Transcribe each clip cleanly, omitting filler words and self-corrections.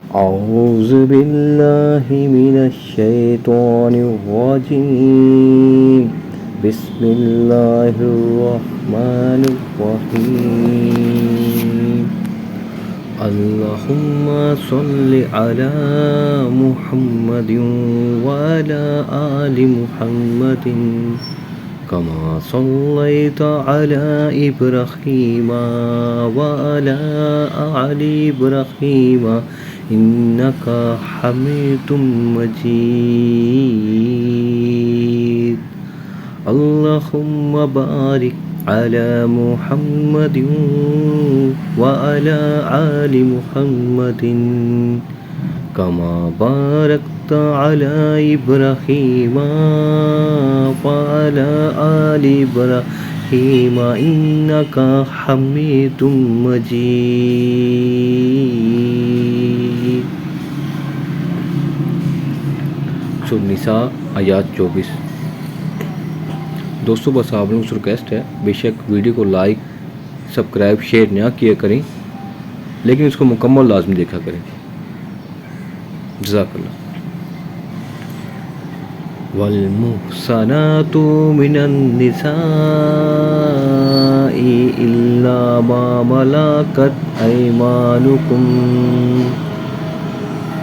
أعوذ بالله من الشيطان الرجيم بسم الله الرحمن الرحيم اللهم صل على محمد وعلى آل محمد كما صليت على إبراهيم وعلى آل إبراهيم إنك حميد مجيد اللهم بارك على محمد وعلى آل محمد كما باركت على إبراهيم وعلى آل إبراهيم إنك حميد مجيد. سورۃ النساء آیات 24. دوستوں بس آپ لوگوں سے ریکویسٹ ہے بے شک ویڈیو کو لائک سبسکرائب شیئر نہ کیا کریں لیکن اس کو مکمل لازمی دیکھا کریں. جزاک اللہ. والمحصنات من النساء إلا ما ملكت أيمانكم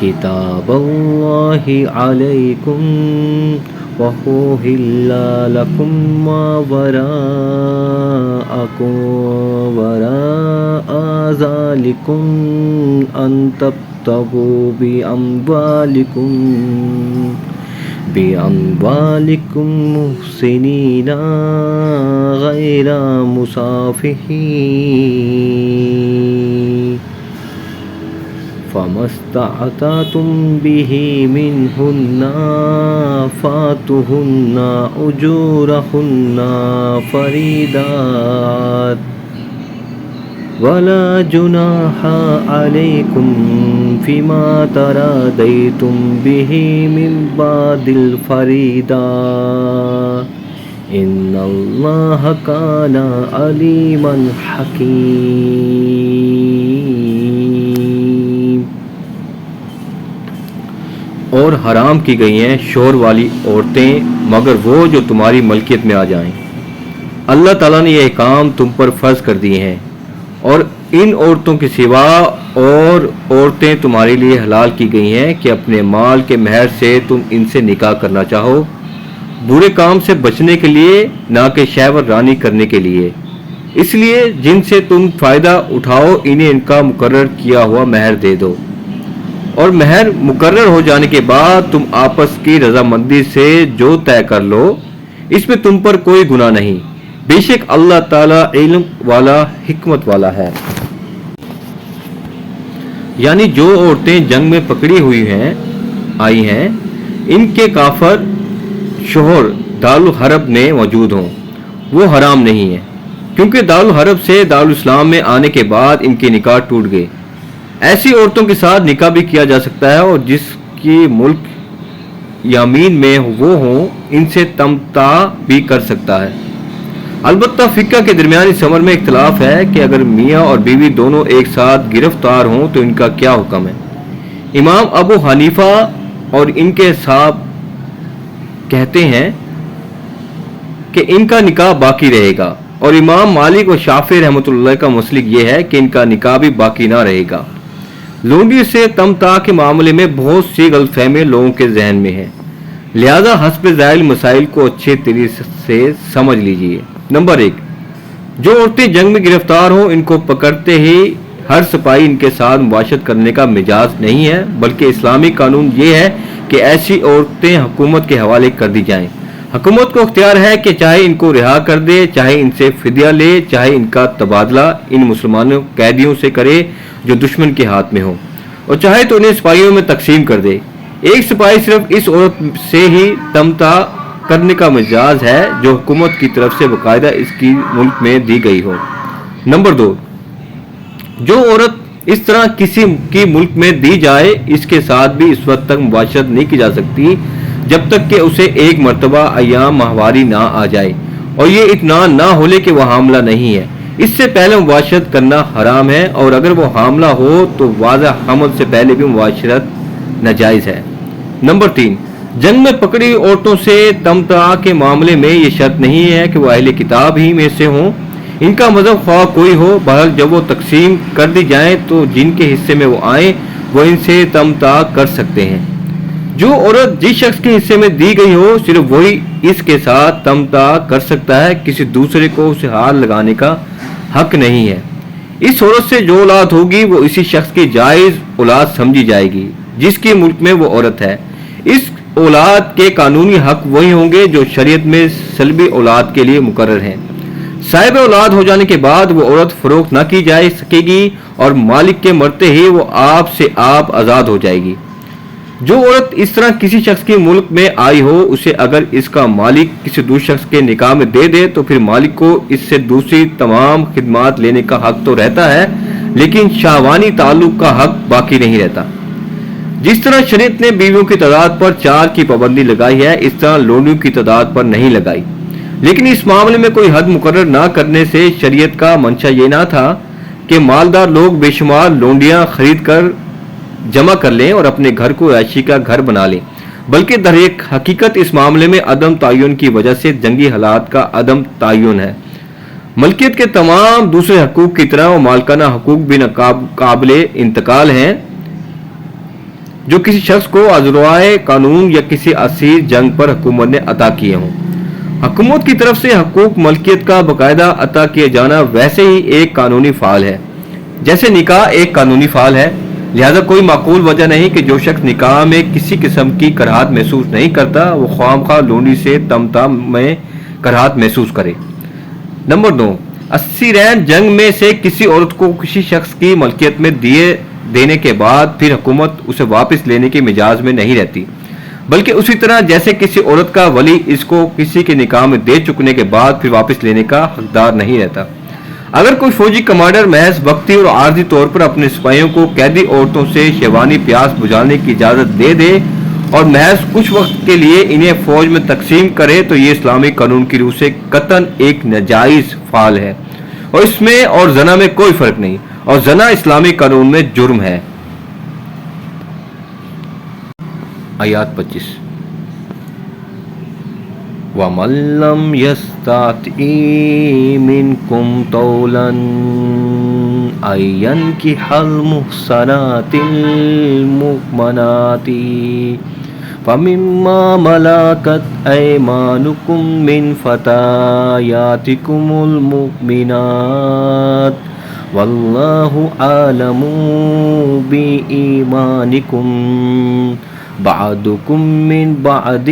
كتاب الله عليكم وأحل لكم ما وراء ذلكم أن تبتغوا بأموالكم محسنين غير مسافحين فما استمتعتم به منهن فآتوهن أجورهن فريضة ولا جناح عليكم فيما تراضيتم به من بعد الفريضة إن الله كان عليما حكيم. اور حرام کی گئی ہیں شوہر والی عورتیں مگر وہ جو تمہاری ملکیت میں آ جائیں. اللہ تعالیٰ نے یہ احکام تم پر فرض کر دیے ہیں اور ان عورتوں کے سوا اور عورتیں تمہارے لیے حلال کی گئی ہیں کہ اپنے مال کے مہر سے تم ان سے نکاح کرنا چاہو برے کام سے بچنے کے لیے نہ کہ شہوت رانی کرنے کے لیے. اس لیے جن سے تم فائدہ اٹھاؤ انہیں ان کا مقرر کیا ہوا مہر دے دو اور مہر مقرر ہو جانے کے بعد تم آپس کی رضامندی سے جو طے کر لو اس میں تم پر کوئی گناہ نہیں. بے شک اللہ تعالیٰ علم والا حکمت والا ہے. یعنی جو عورتیں جنگ میں پکڑی ہوئی آئی ہیں ان کے کافر شوہر دارالحرب میں موجود ہوں وہ حرام نہیں ہے کیونکہ دارالحرب سے دارالاسلام میں آنے کے بعد ان کے نکاح ٹوٹ گئے. ایسی عورتوں کے ساتھ نکاح بھی کیا جا سکتا ہے اور جس کی ملک یامین میں وہ ہوں ان سے تمتع بھی کر سکتا ہے. البتہ فقہ کے درمیان اس امر میں اختلاف ہے کہ اگر میاں اور بیوی دونوں ایک ساتھ گرفتار ہوں تو ان کا کیا حکم ہے. امام ابو حنیفہ اور ان کے صاحب کہتے ہیں کہ ان کا نکاح باقی رہے گا اور امام مالک و شافعی رحمۃ اللہ کا مسلک یہ ہے کہ ان کا نکاح بھی باقی نہ رہے گا. لونڈی سے تمتع کے معاملے میں بہت سی غلط فہمی لوگوں کے ذہن میں ہیں لہذا حسب ذیل مسائل کو اچھے طریقے سے سمجھ لیجئے. نمبر 1 جو عورتیں جنگ میں گرفتار ہوں ان کو پکڑتے ہی ہر سپاہی ان کے ساتھ مباشرت کرنے کا مجاز نہیں ہے بلکہ اسلامی قانون یہ ہے کہ ایسی عورتیں حکومت کے حوالے کر دی جائیں. حکومت کو اختیار ہے کہ چاہے ان کو رہا کر دے چاہے ان سے فدیہ لے چاہے ان کا تبادلہ ان مسلمانوں قیدیوں سے کرے جو دشمن کے ہاتھ میں ہوں اور چاہے تو انہیں سپاہیوں میں تقسیم کر دے. ایک سپاہی صرف اس عورت سے ہی تمتع کرنے کا مجاز ہے جو حکومت کی طرف سے باقاعدہ اس کی ملک میں دی گئی ہو. نمبر 2 جو عورت اس طرح کسی کی ملک میں دی جائے اس کے ساتھ بھی اس وقت تک مباشرت نہیں کی جا سکتی جب تک کہ اسے ایک مرتبہ ایام ماہواری نہ آ جائے اور یہ اطمینان نہ ہو لے کہ وہ حاملہ نہیں ہے. اس سے پہلے مباشرت کرنا حرام ہے، اور اگر وہ حاملہ ہو تو واضح حمل سے پہلے بھی مباشرت ناجائز ہے۔ نمبر 3، جنگ میں پکڑی عورتوں سے تمتع کے معاملے میں یہ شرط نہیں ہے کہ وہ اہل کتاب ہی میں سے ہوں، ان کا مذہب خواہ کوئی ہو، بہرحال جب وہ تقسیم کر دی جائیں تو جن کے حصے میں وہ آئیں وہ ان سے تمتع کر سکتے ہیں۔ جو عورت جس شخص کے حصے میں دی گئی ہو صرف وہی اس کے ساتھ تمتع کر سکتا ہے، کسی دوسرے کو اسے ہاتھ لگانے کا حق نہیں ہے۔ اس عورت سے جو اولاد ہوگی وہ اسی شخص کی جائز اولاد سمجھی جائے گی جس کی ملک میں وہ عورت ہے۔ اس اولاد کے قانونی حق وہی ہوں گے جو شریعت میں سلبی اولاد کے لیے مقرر ہیں۔ صاحب اولاد ہو جانے کے بعد وہ عورت فروخت نہ کی جا سکے گی اور مالک کے مرتے ہی وہ آپ سے آپ آزاد ہو جائے گی۔ جو عورت اس طرح کسی شخص کی ملک میں آئی ہو اسے اگر اس کا مالک کسی دوسرے شخص کے نکاح میں دے دے تو پھر مالک کو اس سے دوسری تمام خدمات لینے کا حق تو رہتا ہے، لیکن شاہوانی تعلق کا حق باقی نہیں رہتا۔ جس طرح شریعت نے بیویوں کی تعداد پر 4 کی پابندی لگائی ہے، اس طرح لونڈیوں کی تعداد پر نہیں لگائی، لیکن اس معاملے میں کوئی حد مقرر نہ کرنے سے شریعت کا منشا یہ نہ تھا کہ مالدار لوگ بے شمار لونڈیاں خرید کر جمع کر لیں اور اپنے گھر کو عیاشی کا گھر بنا لیں، بلکہ در حقیقت اس معاملے میں عدم تعین کی وجہ سے جنگی حالات کا عدم تعین ہے۔ ملکیت کے تمام دوسرے حقوق کی طرح وہ مالکانہ حقوق بھی قابل انتقال ہیں جو کسی شخص کو ازروائے قانون یا کسی اسیر جنگ پر حکومت نے عطا کیے ہوں۔ حکومت کی طرف سے حقوق ملکیت کا باقاعدہ عطا کیے جانا ویسے ہی ایک قانونی فعل ہے جیسے نکاح ایک قانونی فعل ہے، لہذا کوئی معقول وجہ نہیں کہ جو شخص نکاح میں کسی قسم کی کراہت محسوس نہیں کرتا وہ خواہ مخواہ لونڈی سے تمتع میں کراہت محسوس کرے۔ نمبر 2، اسیرین جنگ میں سے کسی عورت کو کسی شخص کی ملکیت میں دینے کے بعد پھر حکومت اسے واپس لینے کی مجاز میں نہیں رہتی، بلکہ اسی طرح جیسے کسی عورت کا ولی اس کو کسی کے نکاح میں دے چکنے کے بعد پھر واپس لینے کا حقدار نہیں رہتا۔ اگر کوئی فوجی کمانڈر محض وقتی اور عارضی طور پر اپنے سپاہیوں کو قیدی عورتوں سے شیوانی پیاس بجھانے کی اجازت دے دے اور محض کچھ وقت کے لیے انہیں فوج میں تقسیم کرے تو یہ اسلامی قانون کی روح سے قطعاً ایک ناجائز فعل ہے، اور اس میں اور زنا میں کوئی فرق نہیں، اور زنا اسلامی قانون میں جرم ہے۔ آیات 25، وَمَن لَّمْ يَسْتَطِعْ مِنكُمْ طَوْلًا أَن يَنكِحَ الْمُحْصَنَاتِ الْمُؤْمِنَاتِ فَمِمَّا مَلَكَتْ أَيْمَانُكُم مِّن فَتَيَاتِكُمُ الْمُؤْمِنَاتِ وَاللَّهُ أَعْلَمُ بِإِيمَانِكُم بَعْضُكُم مِّن بَعْضٍ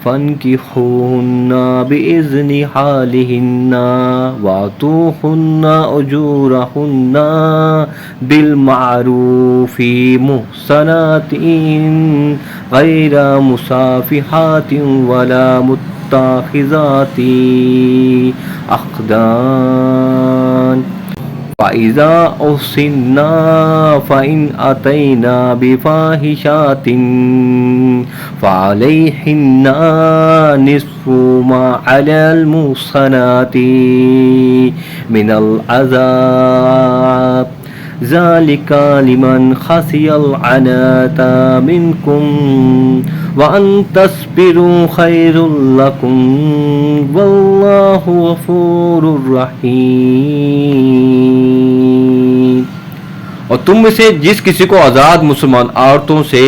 فَانكِحُوهُنَّ بِإِذْنِ أَهْلِهِنَّ وَآتُوهُنَّ أُجُورَهُنَّ بِالْمَعْرُوفِ مُحْصَنَاتٍ غَيْرَ مُسَافِحَاتٍ وَلَا مُتَّخِذَاتِ أَخْدَانٍ فَإِذَا أُحْصِنَّا فَإِنْ أَتَيْنَا بِفَاحِشَةٍ فَعَلَيْهِنَّ نِصْفُ مَا عَلَى الْمُحْصَنَاتِ مِنَ الْعَذَابِ ذَلِكَ لِمَنْ خَشِيَ الْعَنَتَ مِنكُمْ وَأَن تَصْبِرُوا خَيْرٌ لَكُمْ وَاللَّهُ غَفُورٌ رَحِيمٌ۔ اور تم میں سے جس کسی کو آزاد مسلمان عورتوں سے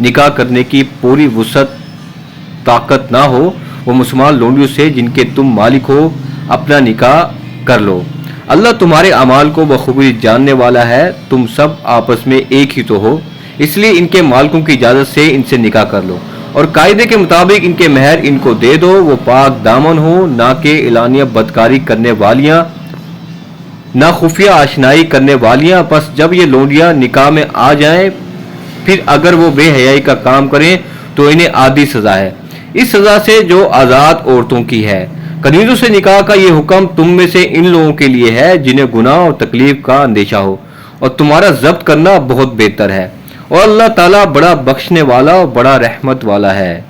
نکاح کرنے کی پوری وسعت طاقت نہ ہو وہ مسلمان لونڈیوں سے جن کے تم مالک ہو اپنا نکاح کر لو۔ اللہ تمہارے اعمال کو بخوبی جاننے والا ہے، تم سب آپس میں ایک ہی تو ہو، اس لیے ان کے مالکوں کی اجازت سے ان سے نکاح کر لو، اور قاعدے کے مطابق ان کے مہر ان کو دے دو، وہ پاک دامن ہو، نہ کہ اعلانیہ بدکاری کرنے والیاں نہ خفیہ آشنائی کرنے والیاں۔ پس جب یہ لونڈیاں نکاح میں آ جائیں پھر اگر وہ بے حیائی کا کام کریں تو انہیں عادی سزا ہے، اس سزا سے جو آزاد عورتوں کی ہے۔ کنیزوں سے نکاح کا یہ حکم تم میں سے ان لوگوں کے لیے ہے جنہیں گناہ اور تکلیف کا اندیشہ ہو، اور تمہارا ضبط کرنا بہت بہتر ہے، اور اللہ تعالیٰ بڑا بخشنے والا اور بڑا رحمت والا ہے۔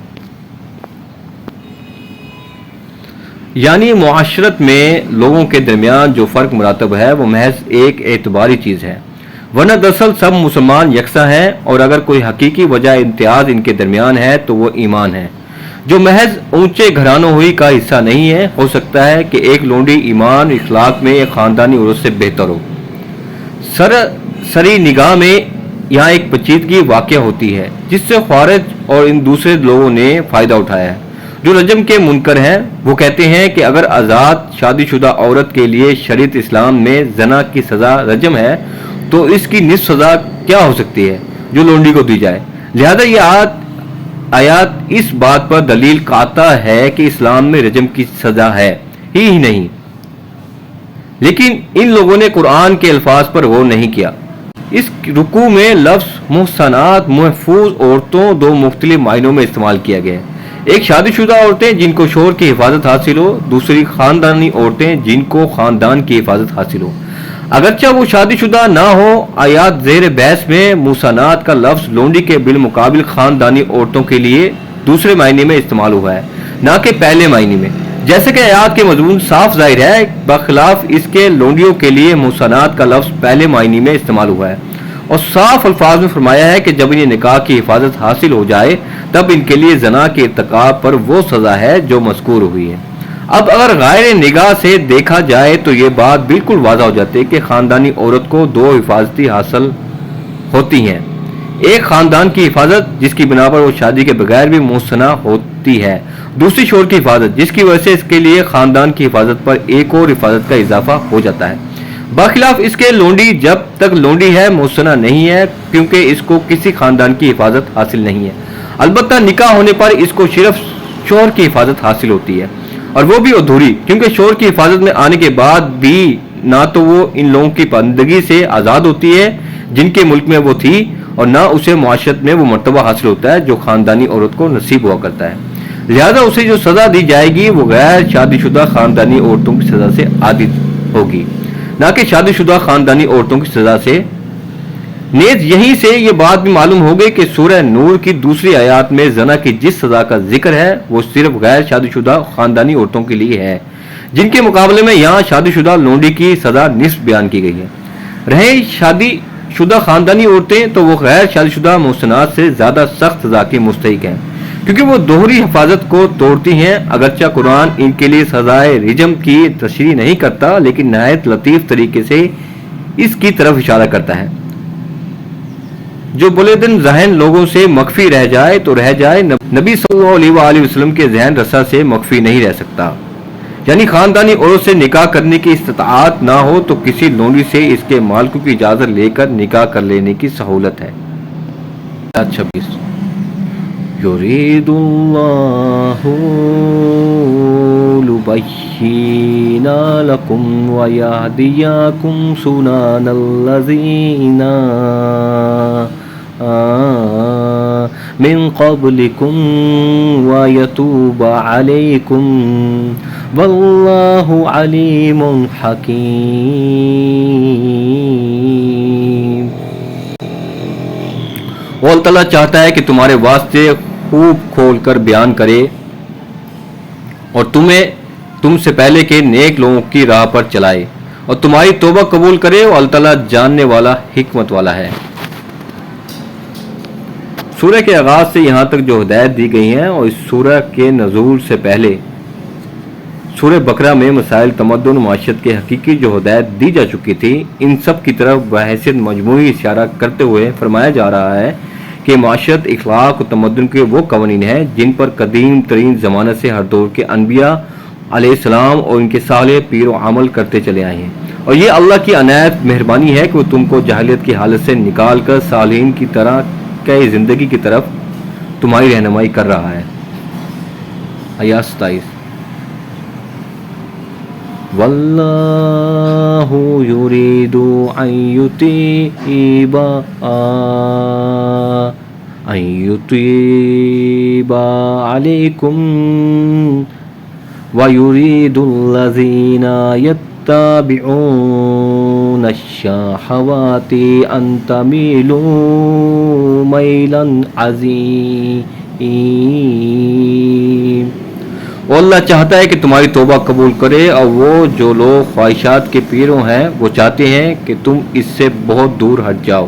یعنی معاشرت میں لوگوں کے درمیان جو فرق مراتب ہے وہ محض ایک اعتباری چیز ہے، ورنہ دراصل سب مسلمان یکساں ہیں، اور اگر کوئی حقیقی وجہ امتیاز ان کے درمیان ہے تو وہ ایمان ہے، جو محض اونچے گھرانوں ہوئی کا حصہ نہیں ہے۔ ہو سکتا ہے کہ ایک لونڈی ایمان اخلاق میں ایک خاندانی عورت سے بہتر ہو۔ سری نگاہ میں یہاں ایک پیچیدگی واقع ہوتی ہے جس سے خوارج اور ان دوسرے لوگوں نے فائدہ اٹھایا ہے جو رجم کے منکر ہیں۔ وہ کہتے ہیں کہ اگر آزاد شادی شدہ عورت کے لیے شریعت اسلام میں زنا کی سزا رجم ہے تو اس کی نصف سزا کیا ہو سکتی ہے جو لونڈی کو دی جائے۔ لہذا یہ آیات اس بات پر دلیل قاطع ہے کہ اسلام میں رجم کی سزا ہے ہی نہیں، لیکن ان لوگوں نے قرآن کے الفاظ پر غور نہیں کیا۔ اس رکوع میں لفظ محصنات محفوظ عورتوں دو مختلف معنوں میں استعمال کیا گیا ہے، ایک شادی شدہ عورتیں جن کو شوہر کی حفاظت حاصل ہو، دوسری خاندانی عورتیں جن کو خاندان کی حفاظت حاصل ہو، اگرچہ وہ شادی شدہ نہ ہو۔ آیات زیر بحث میں محصنات کا لفظ لونڈی کے بالمقابل خاندانی عورتوں کے لیے دوسرے معنی میں استعمال ہوا ہے، نہ کہ پہلے معنی میں، جیسے کہ آیات کے مضمون صاف ظاہر ہے۔ بخلاف اس کے لونڈیوں کے لیے محصنات کا لفظ پہلے معنی میں استعمال ہوا ہے اور صاف الفاظ میں فرمایا ہے کہ جب انہیں نکاح کی حفاظت حاصل ہو جائے تب ان کے لیے زنا کے ارتکاب پر وہ سزا ہے جو مذکور ہوئی ہے۔ اب اگر غیر نگاہ سے دیکھا جائے تو یہ بات بالکل واضح ہو جاتی ہے کہ خاندانی عورت کو دو حفاظتی حاصل ہوتی ہیں، ایک خاندان کی حفاظت جس کی بنا پر وہ شادی کے بغیر بھی محصنہ ہوتی ہے، دوسری شوہر کی حفاظت جس کی وجہ سے اس کے لیے خاندان کی حفاظت پر ایک اور حفاظت کا اضافہ ہو جاتا ہے۔ بخلاف اس کے لونڈی جب تک لونڈی ہے محصنہ نہیں ہے کیونکہ اس کو کسی خاندان کی حفاظت حاصل نہیں ہے، البتہ نکاح ہونے پر اس کو صرف شوہر کی حفاظت حاصل ہوتی ہے، اور وہ بھی ادھوری، کیونکہ شوہر کی حفاظت میں آنے کے بعد بھی نہ تو وہ ان لوگوں کی بندگی سے آزاد ہوتی ہے جن کے ملک میں وہ تھی، اور نہ اسے معاشرت میں وہ مرتبہ حاصل ہوتا ہے جو خاندانی عورت کو نصیب ہوا کرتا ہے۔ لہذا اسے جو سزا دی جائے گی وہ غیر شادی شدہ خاندانی عورتوں کی سزا سے عادی ہوگی، نہ کہ شادی شدہ خاندانی عورتوں کی سزا سے۔ نیز یہیں سے یہ بات بھی معلوم ہو گئی کہ سورہ نور کی دوسری آیات میں زنا کی جس سزا کا ذکر ہے وہ صرف غیر شادی شدہ خاندانی عورتوں کے لیے ہے، جن کے مقابلے میں یہاں شادی شدہ لونڈی کی سزا نصف بیان کی گئی ہے۔ رہے شادی شدہ خاندانی عورتیں تو وہ غیر شادی شدہ محصنات سے زیادہ سخت سزا کی مستحق ہیں، کیونکہ وہ دوہری حفاظت کو توڑتی ہیں۔ اگرچہ قرآن ان کے لیے سزائے رجم کی تشریح نہیں کرتا لیکن نہایت لطیف طریقے سے اس کی طرف اشارہ کرتا ہے۔ جو بلندن ذہن لوگوں سے مخفی رہ جائے تو رہ جائے، نبی صلی اللہ علیہ وآلہ وسلم کے ذہن رسا سے مخفی نہیں رہ سکتا، یعنی خاندانی عورت سے نکاح کرنے کی استطاعت نہ ہو تو کسی لونڈی سے اس کے مالکوں کی اجازت لے کر نکاح کر لینے کی سہولت ہے۔ 26 یرید اللہ لیبین لکم ویہدیکم سنن الذین من قبلکم ویتوب علیکم واللہ علیم حکیم۔ وہ اللہ تعالیٰ چاہتا ہے کہ تمہارے واسطے خوب کھول کر بیان کرے اور تم سے پہلے کے نیک لوگوں کی راہ پر چلائے اور تمہاری توبہ قبول کرے، وہ اللہ تعالیٰ جاننے والا حکمت والا ہے۔ سورہ کے آغاز سے یہاں تک جو ہدایت دی گئی ہیں اور اس سورہ کے نزول سے پہلے سورہ بقرہ میں مسائل تمدن و معاشرت کے حقیقی جو ہدایت دی جا چکی تھی، ان سب کی طرف بحیثیت مجموعی اشارہ کرتے ہوئے فرمایا جا رہا ہے کہ معاشرت اخلاق و تمدن کے وہ قوانین ہیں جن پر قدیم ترین زمانہ سے ہر دور کے انبیاء علیہ السلام اور ان کے صالح پیر و عمل کرتے چلے آئے ہیں، اور یہ اللہ کی عنایت مہربانی ہے کہ وہ تم کو جاہلیت کی حالت سے نکال کر صالحین کی طرح کی زندگی کی طرف تمہاری رہنمائی کر رہا ہے۔ آیات 27 واللہ یرید ان یتیب علیکم ویرید الذین یتبعون الشہوات ان تمیلوا میلا عظیما۔ اور اللہ چاہتا ہے کہ تمہاری توبہ قبول کرے، اور وہ جو لوگ خواہشات کے پیرو ہیں وہ چاہتے ہیں کہ تم اس سے بہت دور ہٹ جاؤ۔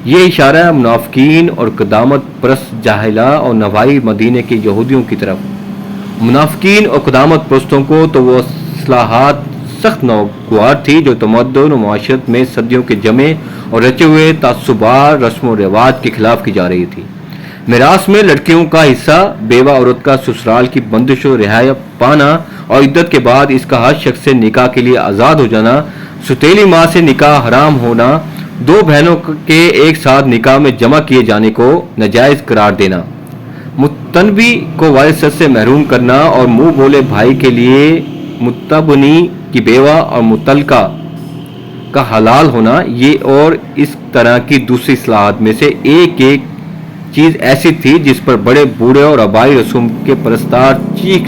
یہ اشارہ ہے منافقین اور قدامت پرست جاہلہ اور نوائی مدینے کے یہودیوں کی طرف۔ منافقین اور قدامت پرستوں کو تو وہ اصلاحات سخت ناگوار تھی جو تمدن و معاشرت میں صدیوں کے جمے اور رچے ہوئے تعصبات رسم و رواج کے خلاف کی جا رہی تھی۔ میراث میں لڑکیوں کا حصہ، بیوہ عورت کا سسرال کی بندش و رہائی پانا اور عدت کے بعد اس کا ہر شخص سے نکاح کے لیے آزاد ہو جانا، ستیلی ماں سے نکاح حرام ہونا، دو بہنوں کے ایک ساتھ نکاح میں جمع کیے جانے کو ناجائز قرار دینا، متنبی کو وراثت سے محروم کرنا اور منہ بولے بھائی کے لیے متبنی کی بیوہ اور متعلقہ کا حلال ہونا، یہ اور اس طرح کی دوسری اصلاحات میں سے ایک چیز ایسی تھی جس پر بڑے بوڑھے اور آبائی رسوم کے پرستار چیخ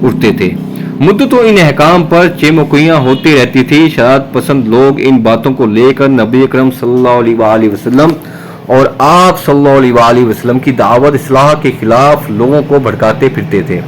اٹھتے تھے۔ مدتوں ان احکام پر چیموکیاں ہوتی رہتی تھی۔ شرارت پسند لوگ ان باتوں کو لے کر نبی اکرم صلی اللہ علیہ وآلہ وسلم اور آپ صلی اللہ علیہ وآلہ وسلم کی دعوت اصلاح کے خلاف لوگوں کو بھڑکاتے پھرتے تھے۔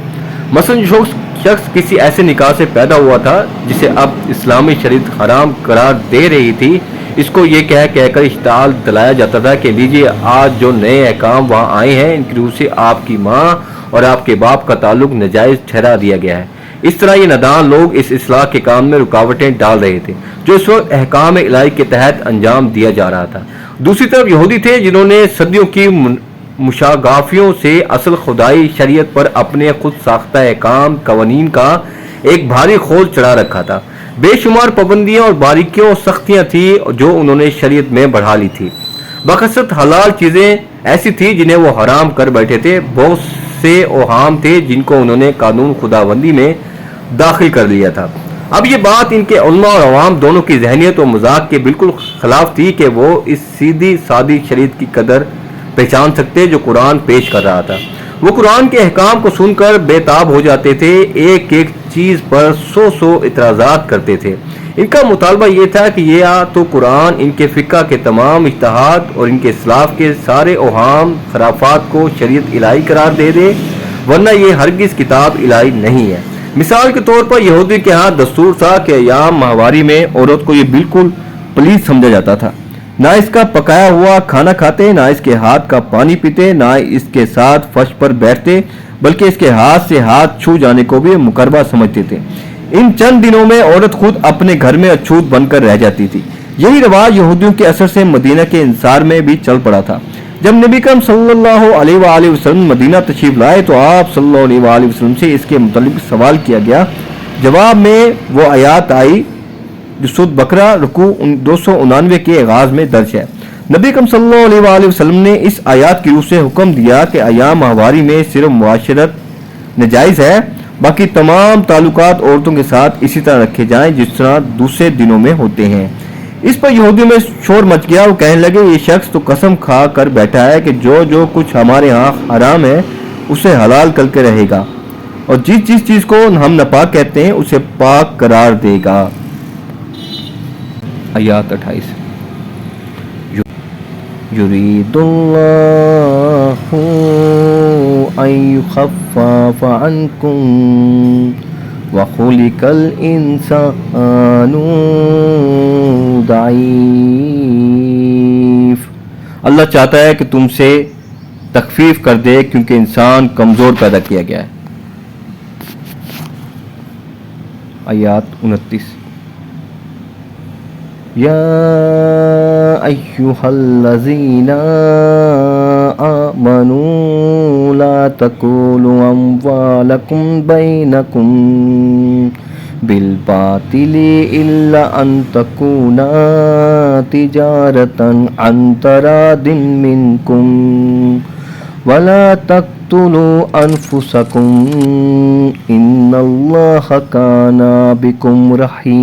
مثلا جو شخص کسی ایسے نکاح سے پیدا ہوا تھا جسے اب اسلامی شریعت حرام قرار دے رہی تھی، اس کو یہ کہہ کر اشتعال دلایا جاتا تھا کہ لیجئے آج جو نئے احکام وہاں آئے ہیں ان کی روح سے آپ کی ماں اور آپ کے باپ کا تعلق ناجائز ٹھہرا دیا گیا ہے۔ اس طرح یہ نادان لوگ اس اصلاح کے کام میں رکاوٹیں ڈال رہے تھے جو اس وقت احکام الہی کے تحت انجام دیا جا رہا تھا۔ دوسری طرف یہودی تھے جنہوں نے صدیوں کی مشاغافیوں سے اصل خدائی شریعت پر اپنے خود ساختہ احکام قوانین کا ایک بھاری خول چڑھا رکھا تھا۔ بے شمار پابندیاں اور باریکیوں اور سختیاں تھیں جو انہوں نے شریعت میں بڑھا لی تھی۔ بکثرت حلال چیزیں ایسی تھیں جنہیں وہ حرام کر بیٹھے تھے۔ بہت سے اوہام تھے جن کو انہوں نے قانون خداوندی میں داخل کر لیا تھا۔ اب یہ بات ان کے علماء اور عوام دونوں کی ذہنیت و مذاق کے بالکل خلاف تھی کہ وہ اس سیدھی سادی شریعت کی قدر پہچان سکتے جو قرآن پیش کر رہا تھا۔ وہ قرآن کے احکام کو سن کر بے تاب ہو جاتے تھے، ایک ایک چیز پر سو اعتراضات کرتے تھے۔ ان کا مطالبہ یہ تھا کہ یہ تو قرآن ان کے فقہ کے تمام اجتہاد اور ان کے اسلاف کے سارے اوہام خرافات کو شریعت الہی قرار دے دے، ورنہ یہ ہرگز کتاب الہی نہیں ہے۔ مثال کے طور پر یہودی کے ہاں دستور تھا کہ ایام ماہواری میں عورت کو یہ بالکل پلیت سمجھا جاتا تھا، نہ اس کا پکایا ہوا کھانا کھاتے، نہ اس کے ہاتھ کا پانی پیتے، نہ اس کے ساتھ فرش پر بیٹھتے، بلکہ اس کے ہاتھ سے ہاتھ چھو جانے کو بھی مقربہ سمجھتے تھے۔ ان چند دنوں میں عورت خود اپنے گھر میں اچھوت بن کر رہ جاتی تھی۔ یہی رواج یہودیوں کے اثر سے مدینہ کے انصار میں بھی چل پڑا تھا۔ جب نبی اکرم صلی اللہ علیہ وآلہ وسلم مدینہ تشریف لائے تو آپ صلی اللہ علیہ وآلہ وسلم سے اس کے متعلق سوال کیا گیا۔ جواب میں وہ آیات آئی جو سورۃ بقرہ رکوع 299 کے آغاز میں درج ہے۔ نبی اکرم صلی اللہ علیہ وآلہ وسلم نے اس آیات کی روح سے حکم دیا کہ ایام ماہواری میں صرف معاشرت ناجائز ہے، باقی تمام تعلقات عورتوں کے ساتھ اسی طرح رکھے جائیں جس طرح دوسرے دنوں میں ہوتے ہیں۔ اس پر یہودیوں میں شور مچ گیا۔ وہ کہنے لگے یہ شخص تو قسم کھا کر بیٹھا ہے کہ جو کچھ ہمارے ہاں حرام ہے اسے حلال کر کے رہے گا، اور جس چیز کو ہم ناپاک کہتے ہیں اسے پاک قرار دے گا۔ آیات 28 یرید اللہ ان یخفف عنکم وخلق الانسان ضعیف۔ اللہ چاہتا ہے کہ تم سے تخفیف کر دے کیونکہ انسان کمزور پیدا کیا گیا ہے۔ آیات 29 یا ایھا الذین آمنوا لا تأکلوا اموالکم بینکم بالباطل الا ان تکون تجارۃ عن تراض منکم ولا تقتلوا انفسکم ان اللہ کان بکم رحیم۔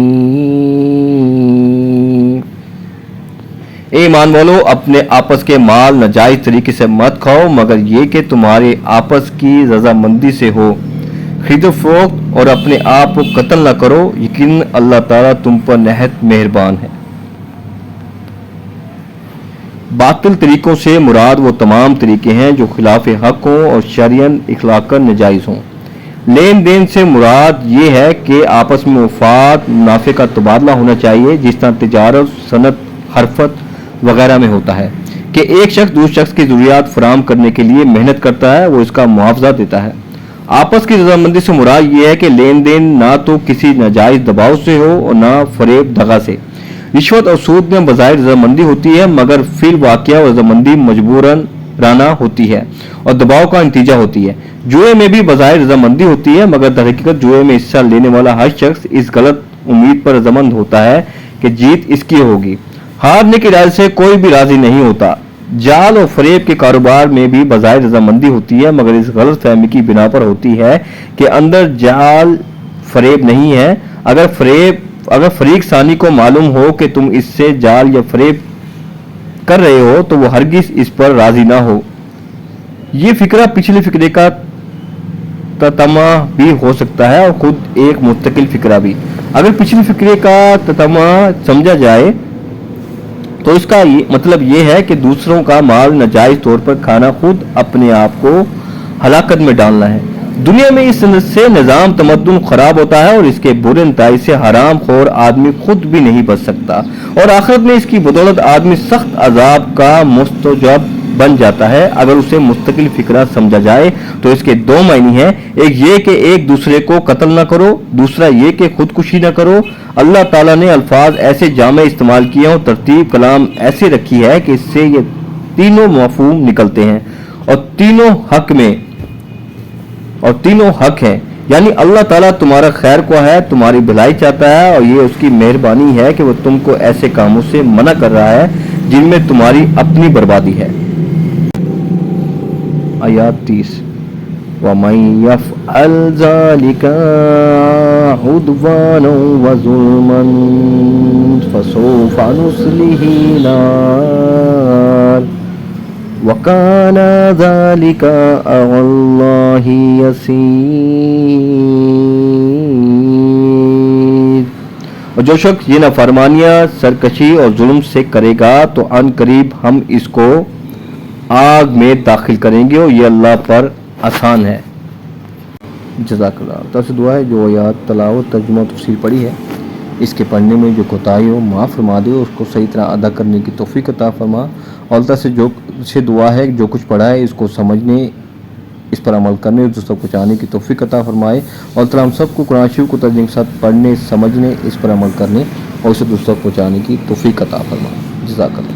اے ایمان والو، اپنے آپس کے مال ناجائز طریقے سے مت کھاؤ مگر یہ کہ تمہارے آپس کی رضامندی سے ہو، خرید و فروخت، اور اپنے آپ کو قتل نہ کرو، یقیناً اللہ تعالیٰ تم پر نہایت مہربان ہے۔ باطل طریقوں سے مراد وہ تمام طریقے ہیں جو خلاف حق ہوں اور شرعاً اخلاقاً ناجائز ہوں۔ لین دین سے مراد یہ ہے کہ آپس میں مفاد منافع کا تبادلہ ہونا چاہیے، جس طرح تجارت، صنعت، حرفت وغیرہ میں ہوتا ہے کہ ایک شخص دوسرے شخص کی ضروریات فراہم کرنے کے لیے محنت کرتا ہے، وہ اس کا معاوضہ دیتا ہے۔ آپس کی رضامندی سے مراد یہ ہے کہ لین دین نہ تو کسی ناجائز دباؤ سے ہو اور نہ فریب دغا سے۔ رشوت اور سود میں بظاہر رضامندی ہوتی ہے، مگر فی الواقعہ وہ رضامندی مجبورانہ ہوتی ہے اور دباؤ کا نتیجہ ہوتی ہے۔ جوئے میں بھی بظاہر رضامندی ہوتی ہے، مگر در حقیقت جوئے میں حصہ لینے والا ہر شخص اس غلط امید پر رضامند ہوتا ہے کہ جیت اس کی ہوگی۔ ہارنے کے ڈر سے کوئی بھی راضی نہیں ہوتا۔ جال اور فریب کے کاروبار میں بھی بظاہر رضامندی ہوتی ہے، مگر اس غلط فہمی کی بنا پر ہوتی ہے کہ اندر جال فریب نہیں ہے۔ اگر فریق ثانی کو معلوم ہو کہ تم اس سے جال یا فریب کر رہے ہو تو وہ ہرگز اس پر راضی نہ ہو۔ یہ فکرہ پچھلے فکرے کا تتمہ بھی ہو سکتا ہے اور خود ایک مستقل فکرہ بھی۔ اگر پچھلے فکرے کا تتمہ سمجھا جائے تو اس کا مطلب یہ ہے کہ دوسروں کا مال ناجائز طور پر کھانا خود اپنے آپ کو ہلاکت میں ڈالنا ہے۔ دنیا میں اس سے نظام تمدن خراب ہوتا ہے اور اس کے برے نتائج سے حرام خور آدمی خود بھی نہیں بچ سکتا، اور آخرت میں اس کی بدولت آدمی سخت عذاب کا مستوجب بن جاتا ہے۔ اگر اسے مستقل فکرہ سمجھا جائے تو اس کے دو معنی ہیں، ایک یہ کہ ایک دوسرے کو قتل نہ کرو، دوسرا یہ کہ خودکشی نہ کرو۔ اللہ تعالیٰ نے الفاظ ایسے جامع استعمال کیے اور ترتیب کلام ایسے رکھی ہے کہ اس سے یہ تینوں مفہوم نکلتے ہیں اور تینوں حق ہیں، یعنی اللہ تعالیٰ تمہارا خیر خواہ ہے، تمہاری بھلائی چاہتا ہے، اور یہ اس کی مہربانی ہے کہ وہ تم کو ایسے کاموں سے منع کر رہا ہے جن میں تمہاری اپنی بربادی ہے۔ آیات 30 وَمَن يَفْعَلْ ذَلِكَ عُدْوَانًا وَظُلْمًا فَسَوْفَ نُصْلِهِ نَارًا وَكَانَ ذَلِكَ عَلَى اللَّهِ يَسِيرٌ۔ اور جو شخص یہ نافرمانیاں، سرکشی اور ظلم سے کرے گا تو عن قریب ہم اس کو آگ میں داخل کریں گے، اور یہ اللہ پر آسان ہے۔ جزاک اللہ۔ طرف سے دعا ہے جو آیات تلاوت ترجمہ تفسیر پڑھی ہے اس کے پڑھنے میں جو کوتاہی ہو معاف فرما دے، اس کو صحیح طرح ادا کرنے کی توفیق عطا فرما، اور اللہ سے دعا ہے جو کچھ پڑھا ہے اس کو سمجھنے، اس پر عمل کرنے اور دوسروں کو پہنچانے کی توفیق عطا فرمائے، اور اللہ ہم سب کو قرآن شریف کو ترجمے کے ساتھ پڑھنے، سمجھنے، اس پر عمل کرنے اور اسے دوسروں کو پہنچانے کی توفیق عطا فرمائے۔ جزاک اللہ۔